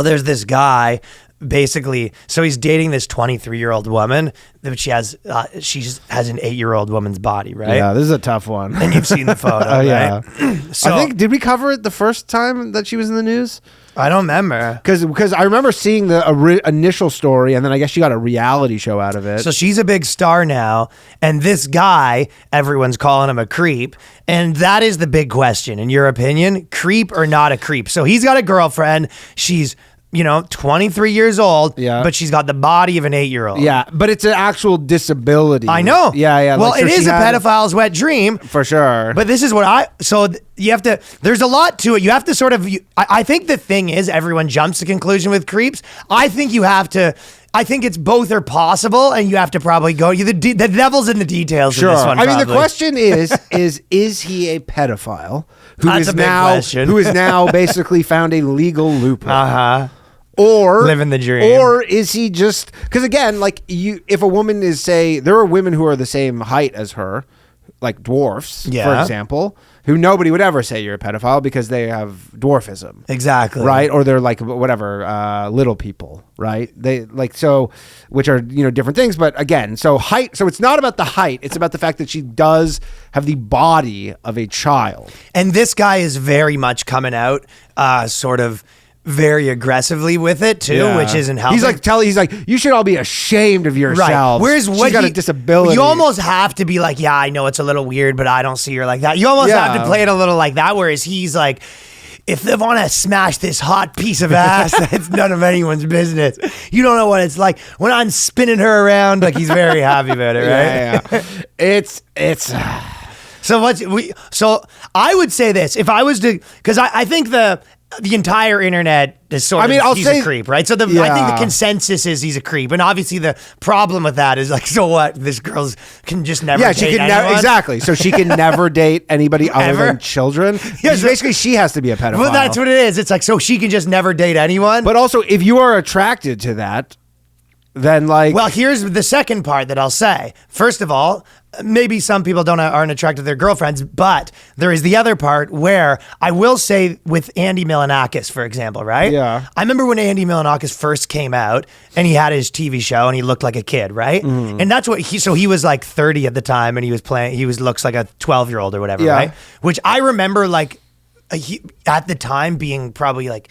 Well, there's this guy, basically, so he's dating this 23-year-old woman, but she has an 8-year-old woman's body, right? Yeah, this is a tough one. And you've seen the photo, right? Yeah. So, I think, did we cover it the first time that she was in the news? I don't remember. Because I remember seeing the initial story, and then I guess she got a reality show out of it. So she's a big star now, and this guy, everyone's calling him a creep, and that is the big question, in your opinion, creep or not a creep? So he's got a girlfriend, she's 23 years old, but she's got the body of an 8-year-old. Yeah, but it's an actual disability. I know. Yeah. Well, it is a pedophile's wet dream. For sure. But this is what you have to, there's a lot to it. You have to sort of, I think the thing is everyone jumps to conclusion with creeps. I think it's both are possible, and you have to probably go, the devil's in the details of this one. I mean, the question is he a pedophile who is now basically found a legal loophole? Uh-huh. Or living the dream. Or is he just, because again, like if a woman is, say, there are women who are the same height as her, like dwarfs, for example, who nobody would ever say you're a pedophile because they have dwarfism. Exactly. Right? Or they're like whatever, little people, right? They like, so, which are, different things. But again, so height, so it's not about the height. It's about the fact that she does have the body of a child. And this guy is very much coming out, sort of very aggressively with it too, which isn't helping. He's like, you should all be ashamed of yourselves. Right. Whereas she's got a disability. You almost have to be like, yeah, I know it's a little weird, but I don't see her like that. You almost have to play it a little like that. Whereas he's like, if they want to smash this hot piece of ass, it's none of anyone's business. You don't know what it's like when I'm spinning her around. Like, he's very happy about it, right? Yeah. It's. So I would say this, if I was to, because I think the entire internet is sort of, he's a creep, right? So I think the consensus is he's a creep. And obviously the problem with that is like, so what? This girl can just never date she can anyone? exactly. So she can never date anybody other than children. Yeah, basically, she has to be a pedophile. Well, that's what it is. It's like, so she can just never date anyone. But also, if you are attracted to that, then like... Well, here's the second part that I'll say. First of all, maybe some people aren't attracted to their girlfriends, but there is the other part where I will say with Andy Milonakis, for example, right? Yeah. I remember when Andy Milonakis first came out and he had his TV show and he looked like a kid, right? Mm-hmm. And that's what he was like 30 at the time and he looks like a 12-year-old or whatever, right? Which I remember like at the time being probably like,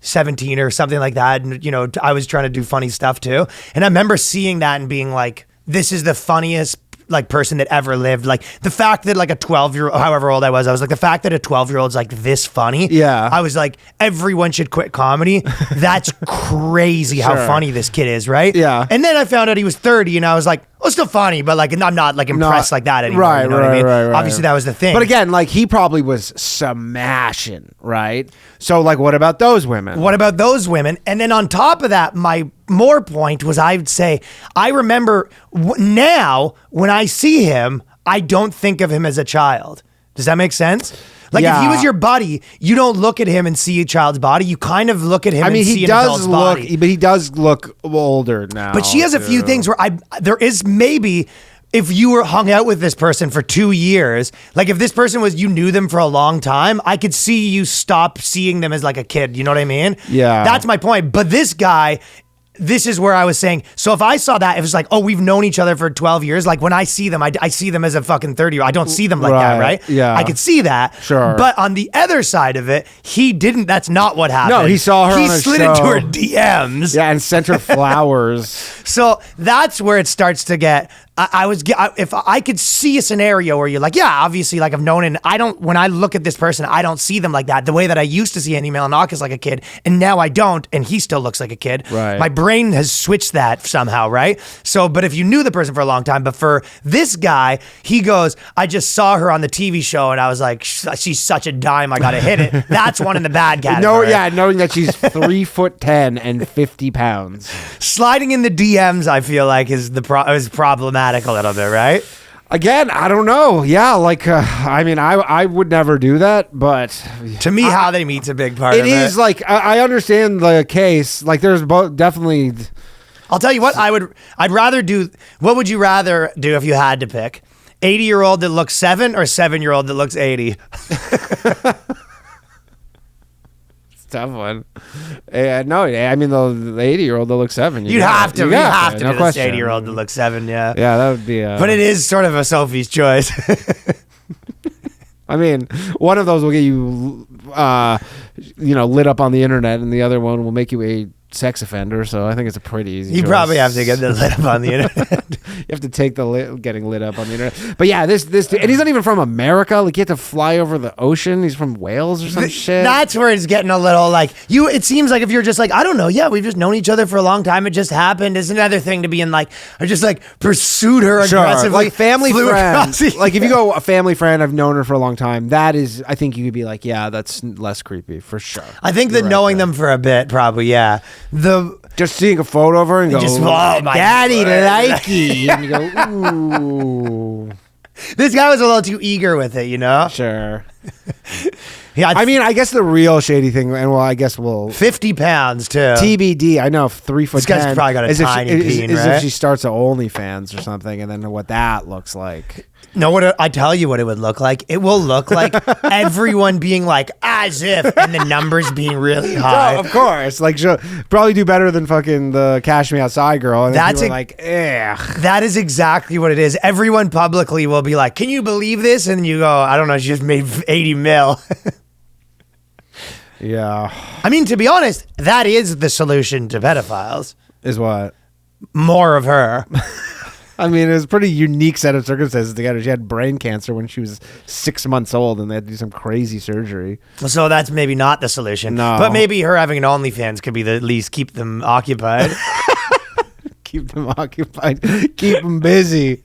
17 or something like that. And, I was trying to do funny stuff too. And I remember seeing that and being like, this is the funniest like person that ever lived. Like the fact that like a 12-year-old, however old I was like, the fact that a 12-year-old's like this funny. Yeah. I was like, everyone should quit comedy. That's crazy how funny this kid is, right? Yeah. And then I found out he was 30 and I was like, oh, still funny, but like I'm not like impressed like that anymore. Right, you know what I mean? Right. Obviously that was the thing. But again, like he probably was smashing, right? So like, what about those women? And then on top of that, my more point was I would say, I remember now when I see him, I don't think of him as a child. Does that make sense? Like if he was your buddy, you don't look at him and see a child's body. You kind of look at him and see an adult's body. But he does look older now. But she has a few things where there is maybe... If you were hung out with this person for 2 years, like if this person you knew them for a long time, I could see you stop seeing them as like a kid. You know what I mean? Yeah. That's my point. But this guy, this is where I was saying, so if I saw that, it was like, oh, we've known each other for 12 years. Like when I see them, I see them as a fucking 30-year-old. I don't see them like that, right? Yeah. I could see that. Sure. But on the other side of it, he didn't. That's not what happened. No, he saw her on a slid show. into her DMs. Yeah, and sent her flowers. So that's where it starts to get... if I could see a scenario where you're like, yeah, obviously, like I've known, and when I look at this person, I don't see them like that. The way that I used to see Andy Milonakis like a kid, and now I don't, and he still looks like a kid. Right. My brain has switched that somehow, right? So, but if you knew the person for a long time, but for this guy, he goes, I just saw her on the TV show, and I was like, she's such a dime, I gotta hit it. That's one in the bad category. Knowing that she's 3'10" and 50 pounds. Sliding in the DMs, I feel like is problematic a little bit, right? Again, I don't know. Yeah, like I would never do that, but to me, how they meet's a big part of it. It is like I understand the case. Like there's definitely. I'll tell you what I'd rather do. What would you rather do if you had to pick? 80-year-old that looks 7 or 7-year-old that looks 80? tough one. No, I mean the 80-year-old that looks 7. You have to. You have to no do this 80-year-old that looks 7. Yeah. Yeah, that would be. But it is sort of a Sophie's choice. I mean, one of those will get you, lit up on the internet, and the other one will make you a sex offender. So I think it's a pretty easy. You probably have to get lit up on the internet. You have to take the getting lit up on the internet. But yeah, this dude, and he's not even from America. Like, you have to fly over the ocean. He's from Wales or some shit. That's where it's getting a little like you. It seems like if you're just like, I don't know. Yeah, we've just known each other for a long time. It just happened. It's another thing to be in like, I just like pursued her aggressively. Like family friend. Like if you go a family friend, I've known her for a long time. That is, I think you could be like, yeah, that's less creepy for sure. I think that knowing them for a bit, probably, yeah. Just seeing a photo of her and just, go, oh, my daddy, likey. And you go, ooh. This guy was a little too eager with it, you know? Sure. Yeah, I mean, I guess the real shady thing, and well, I guess we'll 50 pounds too. TBD. I know 3 foot. This guy's probably got a tiny peen, right? As if she starts an OnlyFans or something, and then what that looks like. No, I tell you what it would look like. It will look like everyone being like, as if, and the numbers being really high. No, of course. Like, she'll probably do better than fucking the Cash Me Outside girl. And that's like, ugh. That is exactly what it is. Everyone publicly will be like, can you believe this? And you go, I don't know, she just made 80 mil. Yeah. I mean, to be honest, that is the solution to pedophiles. Is what? More of her. I mean, it was a pretty unique set of circumstances together. She had brain cancer when she was 6 months old, and they had to do some crazy surgery. So that's maybe not the solution. No. But maybe her having an OnlyFans could be the at least keep them occupied. Keep them occupied. Keep them busy.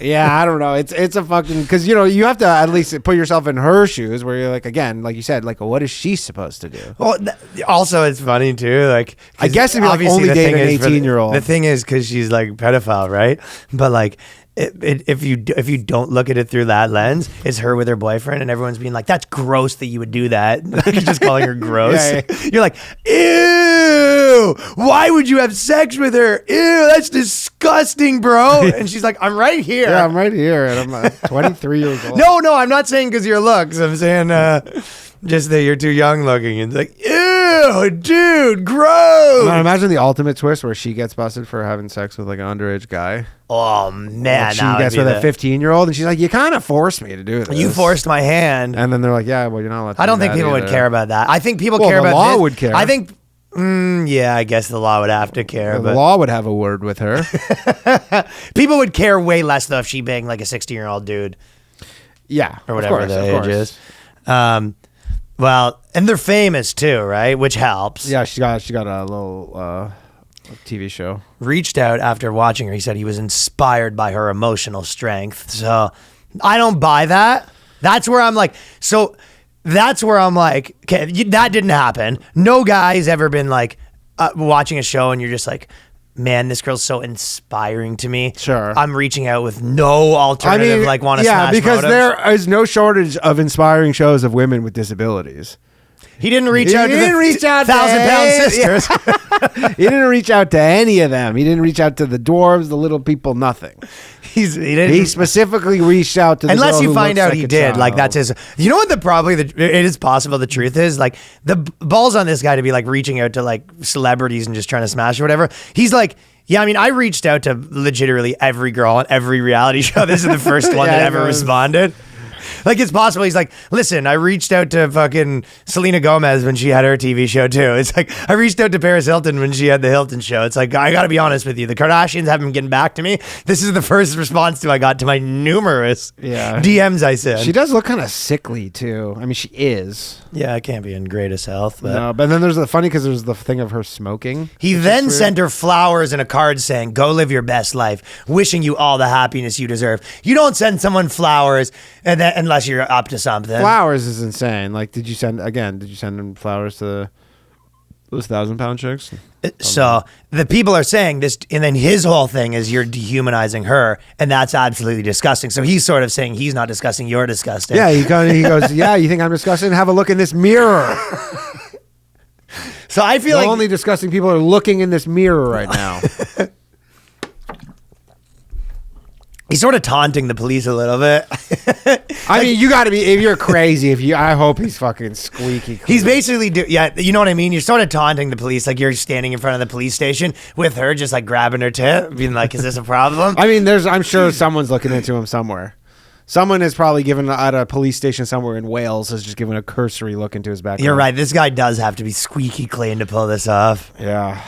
Yeah, I don't know. It's a fucking... Because, you have to at least put yourself in her shoes where you're like, again, like you said, like, what is she supposed to do? Well, also, it's funny, too. Like, I guess if you like only date an 18-year-old. The thing is, because she's, like, pedophile, right? But, like... If you don't look at it through that lens, it's her with her boyfriend, and everyone's being like, "That's gross that you would do that." You're just calling her gross. Yeah. You're like, "Ew! Why would you have sex with her? Ew! That's disgusting, bro." And she's like, "I'm right here. Yeah, I'm right here, and I'm 23 years old." No, I'm not saying because your looks. I'm saying just that you're too young looking. And it's like, ew, dude, gross. Now, imagine the ultimate twist where she gets busted for having sex with like an underage guy. Oh man, like she gets with a 15-year-old, and she's like, "You kind of forced me to do this. You forced my hand." And then they're like, "Yeah, well, you're not allowed to." I don't think people would care about that. I think people care about the law this. would care. I think, yeah, I guess the law would have to care. The law would have a word with her. People would care way less though if she banged like a 16-year-old dude. Yeah, or whatever the age is. Well, and they're famous too, right? Which helps. Yeah, she got a little TV show. Reached out after watching her. He said he was inspired by her emotional strength. So I don't buy that. That's where I'm like, okay, that didn't happen. No guy's ever been like watching a show and you're just like, man, this girl's so inspiring to me. Sure. I'm reaching out with no alternative, want to smash because motives. there is no shortage of inspiring shows of women with disabilities. He didn't reach out to the 1,000-pound sisters. Yeah. He didn't reach out to any of them. He didn't reach out to the dwarves, the little people, nothing. He specifically reached out to the unless girl you who find out like he a did. child. Like that's his. You know what? It is possible. The truth is like the balls on this guy to be like reaching out to like celebrities and just trying to smash or whatever. He's like, yeah, I mean, I reached out to legitimately every girl on every reality show. This is the first one that ever responded. Like, it's possible. He's like, listen, I reached out to fucking Selena Gomez when she had her TV show, too. It's like, I reached out to Paris Hilton when she had the Hilton show. It's like, I got to be honest with you. The Kardashians haven't been getting back to me. This is the first response I got to my numerous DMs I sent. She does look kind of sickly, too. I mean, she is. Yeah, it can't be in greatest health. But. No, but then there's the funny because there's the thing of her smoking. He then sent her flowers and a card saying, go live your best life, wishing you all the happiness you deserve. You don't send someone flowers and then, unless you're up to something. Flowers is insane. Like, did you send them flowers to those 1,000-pound chicks? So the people are saying this, and then his whole thing is you're dehumanizing her, and that's absolutely disgusting. So he's sort of saying he's not disgusting, you're disgusting. Yeah, he goes, yeah, you think I'm disgusting? Have a look in this mirror. So I feel like only disgusting people are looking in this mirror right now. He's sort of taunting the police a little bit. I mean, you got to be, if you're crazy, I hope he's fucking squeaky clean. He's basically, you know what I mean? You're sort of taunting the police, like you're standing in front of the police station with her just like grabbing her tit, being like, is this a problem? I mean, I'm sure someone's looking into him somewhere. Someone is probably given at a police station somewhere in Wales has just given a cursory look into his background. You're right. This guy does have to be squeaky clean to pull this off. Yeah.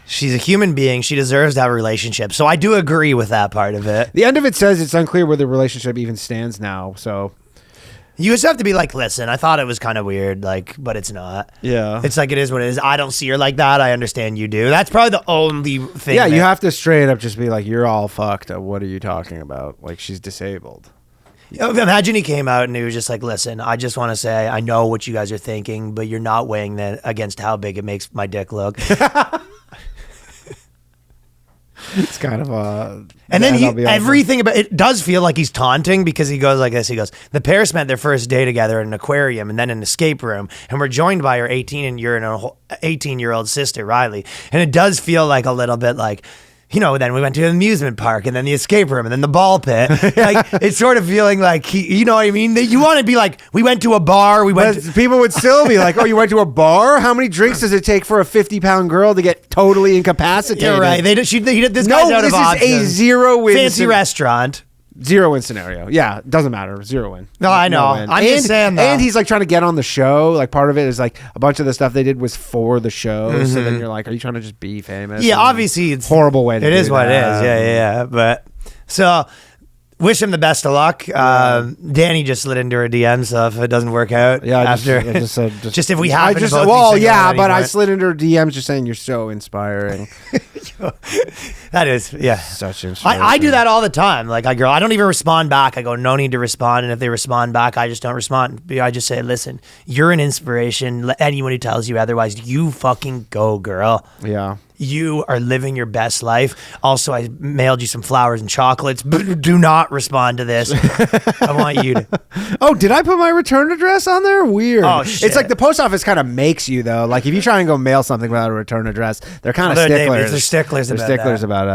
She's a human being. She deserves to have a relationship. So I do agree with that part of it. The end of it says it's unclear where the relationship even stands now. So you just have to be like, listen, I thought it was kind of weird, like, but it's not. Yeah. It's like, it is what it is. I don't see her like that. I understand you do. That's probably the only thing. Yeah, you have to straight up just be like, you're all fucked up. What are you talking about? Like, she's disabled. Imagine he came out and he was just like, listen, I just want to say, I know what you guys are thinking, but you're not weighing that against how big it makes my dick look. It's kind of a... And then everything about it does feel like he's taunting because he goes like this. He goes, the pair spent their first day together in an aquarium and then an escape room and were joined by her 18-year-old sister, Riley. And it does feel like a little bit like, you know, then we went to an amusement park and then the escape room and then the ball pit. Like, it's sort of feeling like, you know what I mean? You want to be like, we went to a bar. People would still be like, oh, you went to a bar? How many drinks does it take for a 50-pound girl to get totally incapacitated? You're right. This guy's out of options. This is a zero-win. Fancy restaurant. Zero-win scenario. Yeah, doesn't matter. Zero win. No, I know. I'm just saying though. And he's like trying to get on the show. Like part of it is like a bunch of the stuff they did was for the show. Mm-hmm. So then you're like, are you trying to just be famous? Yeah, obviously it's horrible way to do it. It is what it is. Yeah. But so wish him the best of luck. Danny just slid into her DM, so if it doesn't work out, just if we happen to both I slid into her DMs just saying you're so inspiring. That is, such inspiration. I do that all the time. Like I don't even respond back. I go, no need to respond, and if they respond back, I just don't respond. I just say, listen, you're an inspiration. Let anyone who tells you otherwise, you fucking go, girl. Yeah. You are living your best life. Also, I mailed you some flowers and chocolates. Do not respond to this. I want you to. Oh, did I put my return address on there? Weird. Oh, shit. It's like the post office kind of makes you, though. Like, if you try and go mail something without a return address, they're kind of sticklers. They're sticklers about it.